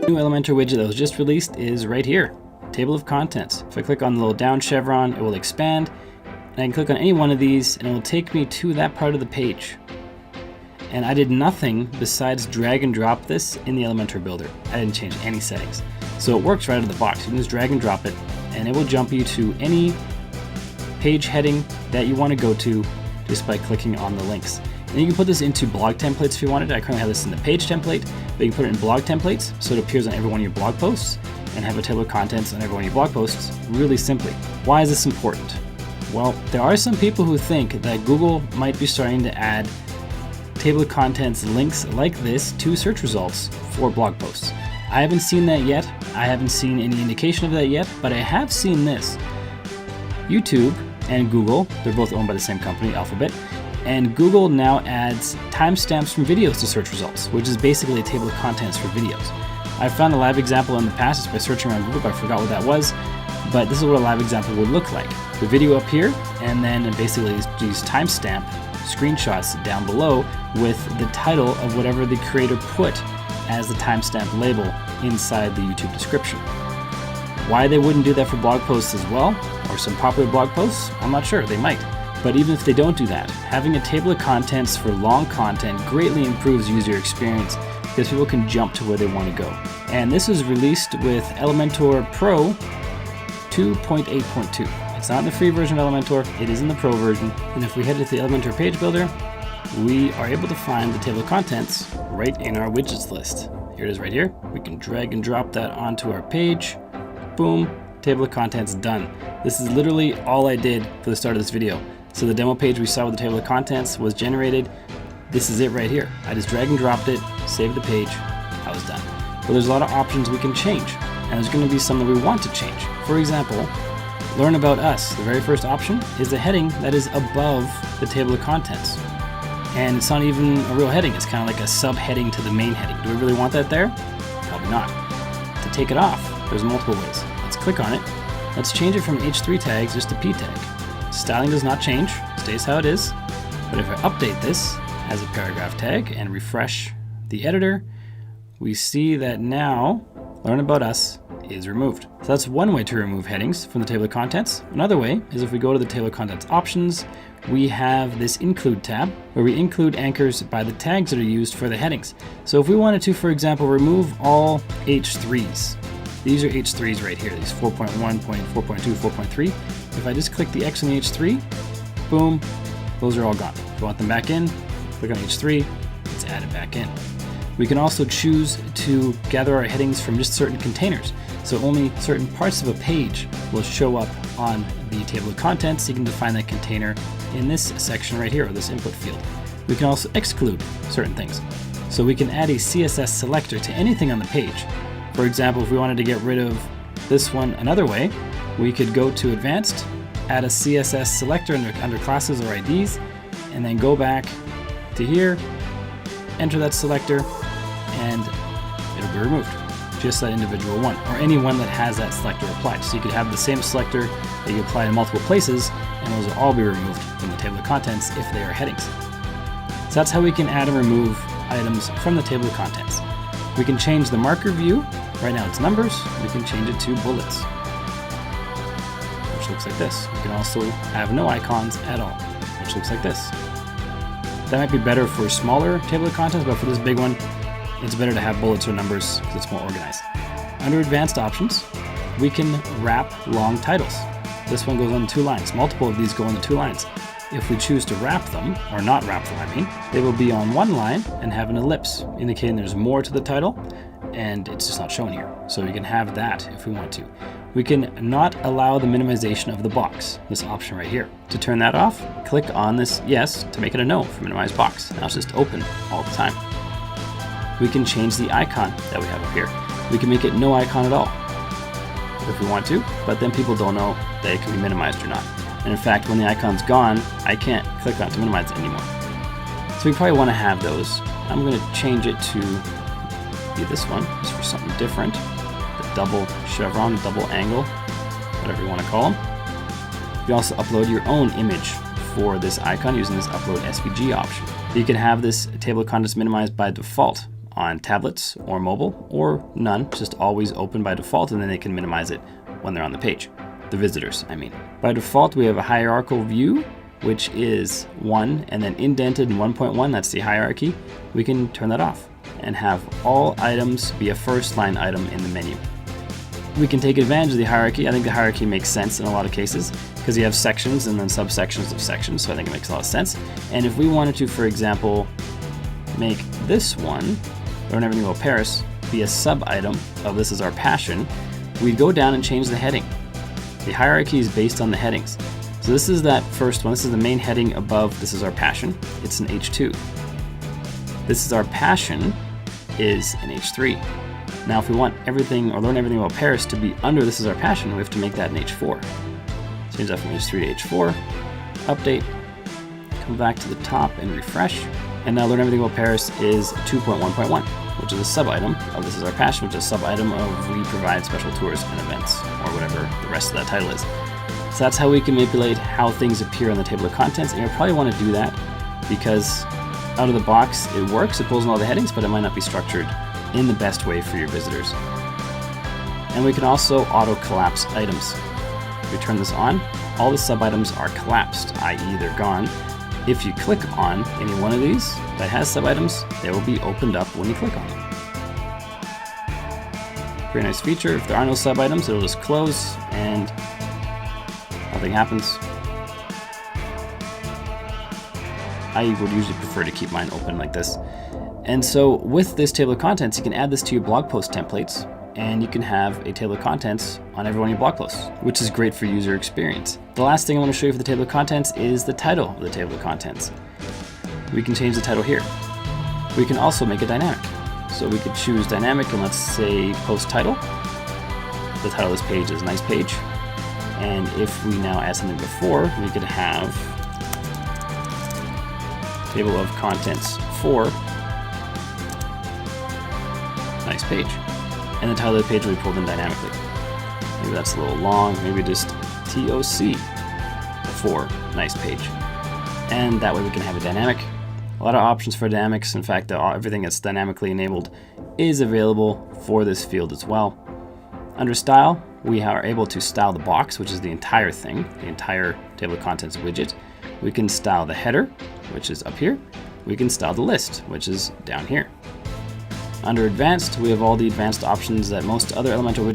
New Elementor widget that was just released is right here, table of contents. If I click on the little down chevron, it will expand, and I can click on any one of these and it will take me to that part of the page. And I did nothing besides drag and drop this in the Elementor builder. I didn't change any settings. So it works right out of the box. You can just drag and drop it and it will jump you to any page heading that you want to go to just by clicking on the links. And you can put this into blog templates if you wanted. I currently have this in the page template, but you can put it in blog templates so it appears on every one of your blog posts and have a table of contents on every one of your blog posts really simply. Why is this important? Well, there are some people who think that Google might be starting to add table of contents links like this to search results for blog posts. I haven't seen that yet. I haven't seen any indication of that yet, but I have seen this. YouTube and Google, they're both owned by the same company, Alphabet, and Google now adds timestamps from videos to search results, which is basically a table of contents for videos. I've found a live example in the past just by searching around Google, but I forgot what that was, but this is what a live example would look like. The video up here, and then basically these timestamp screenshots down below with the title of whatever the creator put as the timestamp label inside the YouTube description. Why they wouldn't do that for blog posts as well, or some popular blog posts, I'm not sure, they might. But even if they don't do that, having a table of contents for long content greatly improves user experience because people can jump to where they want to go. And this is released with Elementor Pro 2.8.2. It's not in the free version of Elementor, it is in the Pro version. And if we head to the Elementor page builder, we are able to find the table of contents right in our widgets list. Here it is right here. We can drag and drop that onto our page. Boom, table of contents done. This is literally all I did for the start of this video. So the demo page we saw with the table of contents was generated. This is it right here. I just drag and dropped it, saved the page, I was done. But there's a lot of options we can change, and there's going to be some that we want to change. For example, learn about us. The very first option is the heading that is above the table of contents. And it's not even a real heading, it's kind of like a subheading to the main heading. Do we really want that there? Probably not. To take it off, there's multiple ways. Let's click on it. Let's change it from H3 tags just to P tag. Styling does not change, stays how it is. But if I update this as a paragraph tag and refresh the editor, we see that now Learn About Us is removed. So that's one way to remove headings from the table of contents. Another way is if we go to the table of contents options, we have this include tab where we include anchors by the tags that are used for the headings. So if we wanted to, for example, remove all H3s, these are H3s right here, these 4.1, 4.2, 4.3. If I just click the X on the H3, boom, those are all gone. If you want them back in, click on H3, it's added back in. We can also choose to gather our headings from just certain containers. So only certain parts of a page will show up on the table of contents. You can define that container in this section right here, or this input field. We can also exclude certain things. So we can add a CSS selector to anything on the page. For example, if we wanted to get rid of this one another way, we could go to Advanced, add a CSS selector under Classes or IDs, and then go back to here, enter that selector, and it'll be removed. Just that individual one, or any one that has that selector applied. So you could have the same selector that you apply in multiple places, and those will all be removed from the table of contents if they are headings. So that's how we can add and remove items from the table of contents. We can change the marker view. Right now it's numbers. We can change it to bullets, which looks like this. We can also have no icons at all, which looks like this. That might be better for a smaller table of contents, but for this big one, it's better to have bullets or numbers because it's more organized. Under Advanced Options, we can wrap long titles. This one goes on 2 lines. Multiple of these go on the 2 lines. If we choose to wrap them, or not wrap them, I mean, they will be on 1 line and have an ellipse, indicating there's more to the title, and it's just not shown here. So we can have that if we want to. We can not allow the minimization of the box, this option right here. To turn that off, click on this yes to make it a no for minimize box. Now it's just open all the time. We can change the icon that we have up here. We can make it no icon at all if we want to, but then people don't know that it can be minimized or not. And in fact, when the icon's gone, I can't click on it to minimize it anymore. So we probably want to have those. I'm going to change it to be this one, just for something different. The double chevron, double angle, whatever you want to call them. You can also upload your own image for this icon using this upload SVG option. You can have this table of contents minimized by default on tablets or mobile, or none, just always open by default, and then they can minimize it when they're on the page. The visitors, I mean. By default, we have a hierarchical view, which is 1 and then indented in 1.1, that's the hierarchy. We can turn that off and have all items be a first line item in the menu. We can take advantage of the hierarchy. I think the hierarchy makes sense in a lot of cases because you have sections and then subsections of sections, so I think it makes a lot of sense. And if we wanted to, for example, make this one, Learn Everything About Paris, be a sub-item of This Is Our Passion, we'd go down and change the heading. The hierarchy is based on the headings. So this is that first one. This is the main heading above This Is Our Passion. It's an H2. This Is Our Passion is an H3. Now, if we want everything or Learn Everything About Paris to be under This Is Our Passion, we have to make that an H4. Change that from H3 to H4. Update. Come back to the top and refresh. And now Learn Everything About Paris is 2.1.1, which is a sub-item of This Is Our Passion, which is a sub-item of We Provide Special Tours and Events, or whatever the rest of that title is. So that's how we can manipulate how things appear on the table of contents, and you'll probably want to do that because out of the box it works, it pulls in all the headings, but it might not be structured in the best way for your visitors. And we can also auto-collapse items. If we turn this on, all the sub-items are collapsed, i.e. they're gone. If you click on any one of these that has sub-items, they will be opened up when you click on them. Very nice feature. If there are no sub-items, it'll just close and nothing happens. I would usually prefer to keep mine open like this. And so with this table of contents, you can add this to your blog post templates, and you can have a table of contents on every one of your blog posts, which is great for user experience. The last thing I want to show you for the table of contents is the title of the table of contents. We can change the title here. We can also make it dynamic. So we could choose dynamic and let's say post title. The title of this page is nice page. And if we now add something before, we could have table of contents for nice page. And the title of the page will be pulled in dynamically. Maybe that's a little long, maybe just TOC for nice page. And that way we can have a dynamic. A lot of options for dynamics. In fact, everything that's dynamically enabled is available for this field as well. Under style, we are able to style the box, which is the entire thing, the entire table of contents widget. We can style the header, which is up here. We can style the list, which is down here. Under advanced, we have all the advanced options that most other Elementor widgets